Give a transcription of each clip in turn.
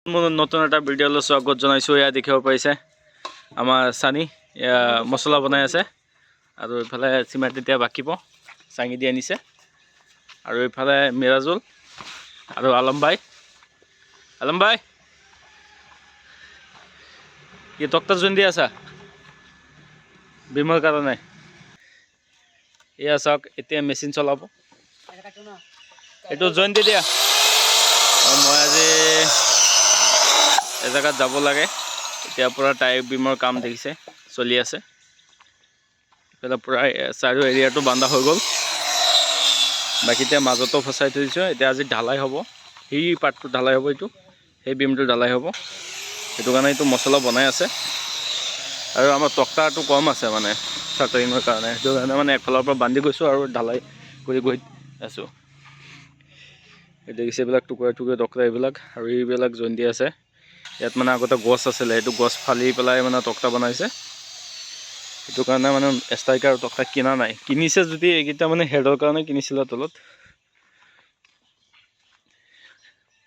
নতুন এটা ভিডিঅ'লৈ স্বাগত জনাইছোঁ। এয়া দেখিব পাৰিছে আমাৰ চানি এয়া মছলা বনাই আছে আৰু এইফালে চিমেণ্ট এতিয়া বাকিব চাঙি দি আনিছে আৰু এইফালে মিৰাজুল আৰু আলম ভাই কি তক্তা জোন দি আছা বিমৰ কাৰণে। এয়া চাওক এতিয়া মেচিন চলাব, এইটো জইন দি দিয়া। মই আজি এজেগাত যাব লাগে, এতিয়া পূৰা টায়াৰ বিমৰ কাম দেখিছে চলি আছে। এইফালে পূৰা চাইডৰ এৰিয়াটো বান্ধা হৈ গ'ল, বাকী এতিয়া মাজতো ফচাই থৈ দিছোঁ। এতিয়া আজি ঢালাই হ'ব, সেই পাৰ্টটো ঢালাই হ'ব, এইটো সেই বিমটো ঢালাই হ'ব। সেইটো কাৰণে এইটো মছলা বনাই আছে আৰু আমাৰ তক্তাটো কম আছে মানে চাটাৰিঙৰ কাৰণে, সেইটো কাৰণে মানে একফালৰ পৰা বান্ধি গৈছোঁ আৰু ঢালাই কৰি গৈ আছোঁ। এই দেখিছে এইবিলাক টুকুৰা টুকুৰি তক্তা এইবিলাক, আৰু এইবিলাক জইন দি আছে। ইয়াত মানে আগতে গছ আছিলে, সেইটো গছ ফালি পেলাই মানে তক্তা বনাইছে। সেইটো কাৰণে মানে ষ্ট্ৰাইকাৰ তক্তা কিনা নাই, কিনিছে যদি এইকেইটা মানে হেডৰ কাৰণে কিনিছিলে তলত।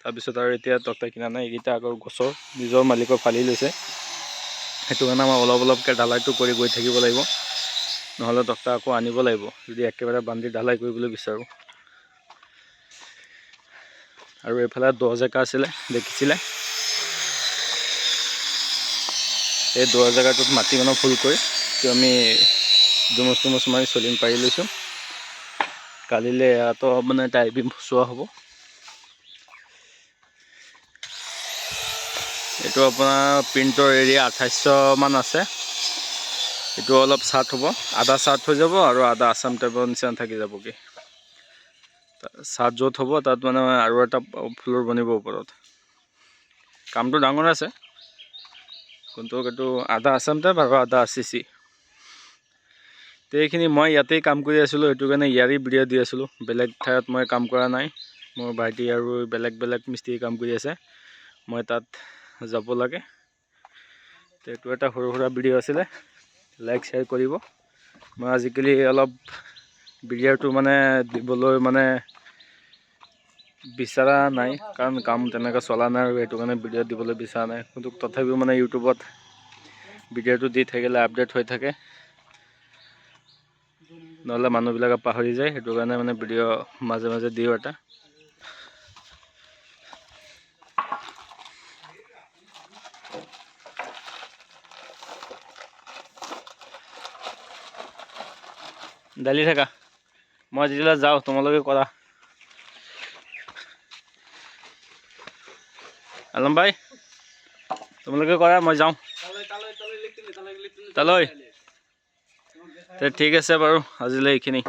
তাৰপিছত আৰু এতিয়া তক্তা কিনা নাই, এইকেইটা আগৰ গছৰ নিজৰ মালিকৰ ফালি লৈছে। সেইটো কাৰণে আমাৰ অলপ অলপকৈ ঢালাইটো কৰি গৈ থাকিব লাগিব, নহ'লে তক্তা আকৌ আনিব লাগিব যদি একেবাৰে বান্ধি ঢালাই কৰিবলৈ বিচাৰোঁ। আৰু এইফালে 10 জেগা আছিলে দেখিছিলে, এই 10 জেগাটোত মাটি মানে ফুল কৰি আমি দুমুচ মাৰি চলিং পাৰি লৈছোঁ। কালিলৈ ইয়াতো মানে টায়াৰ বিম চোৱা হ'ব। এইটো আপোনাৰ প্ৰিণ্টৰ এৰিয়া 2800 মান আছে। এইটো অলপ চাৰ্ট হ'ব, আধা চাৰ্ট হৈ যাব আৰু আধা আছাম টাইপৰ নিচিনা থাকি যাবগৈ। চাৰ্ট য'ত হ'ব তাত মানে আৰু এটা ফ্ল'ৰ বনিব ওপৰত। কামটো ডাঙৰ আছে, কিন্তু এইটো আধা আছাম টাইপ আৰু আধা RCC। তো এইখিনি মই ইয়াতেই কাম কৰি আছিলোঁ, সেইটো কাৰণে ইয়াৰেই ভিডিঅ' দি আছিলোঁ। বেলেগ ঠাইত মই কাম কৰা নাই, মোৰ ভাইটি আৰু বেলেগ মিস্ত্ৰী কাম কৰি আছে, মই তাত যাব লাগে। তো এইটো এটা সৰু সুৰা ভিডিঅ' আছিলে, লাইক শ্বেয়াৰ কৰিব। মই আজিকালি অলপ ভিডিঅ'টো মানে দিবলৈ মানে বিচৰা নাই, কাৰণ কাম তেনেকৈ চলা নাই আৰু সেইটো কাৰণে ভিডিঅ' দিবলৈ বিচৰা নাই। কিন্তু তথাপিও মানে ইউটিউবত ভিডিঅ'টো দি থাকিলে আপডেট হৈ থাকে, নহ'লে মানুহবিলাকে পাহৰি যায়। সেইটো কাৰণে মানে ভিডিঅ' মাজে মাজে দিওঁ এটা। ডালি থাকা, মই যেতিয়ালৈ যাওঁ তোমালোকে কৰা। আলম ভাই তোমালোকে কৰা, মই যাওঁ তালৈ। ঠিক আছে বাৰু, আজিলৈ এইখিনি।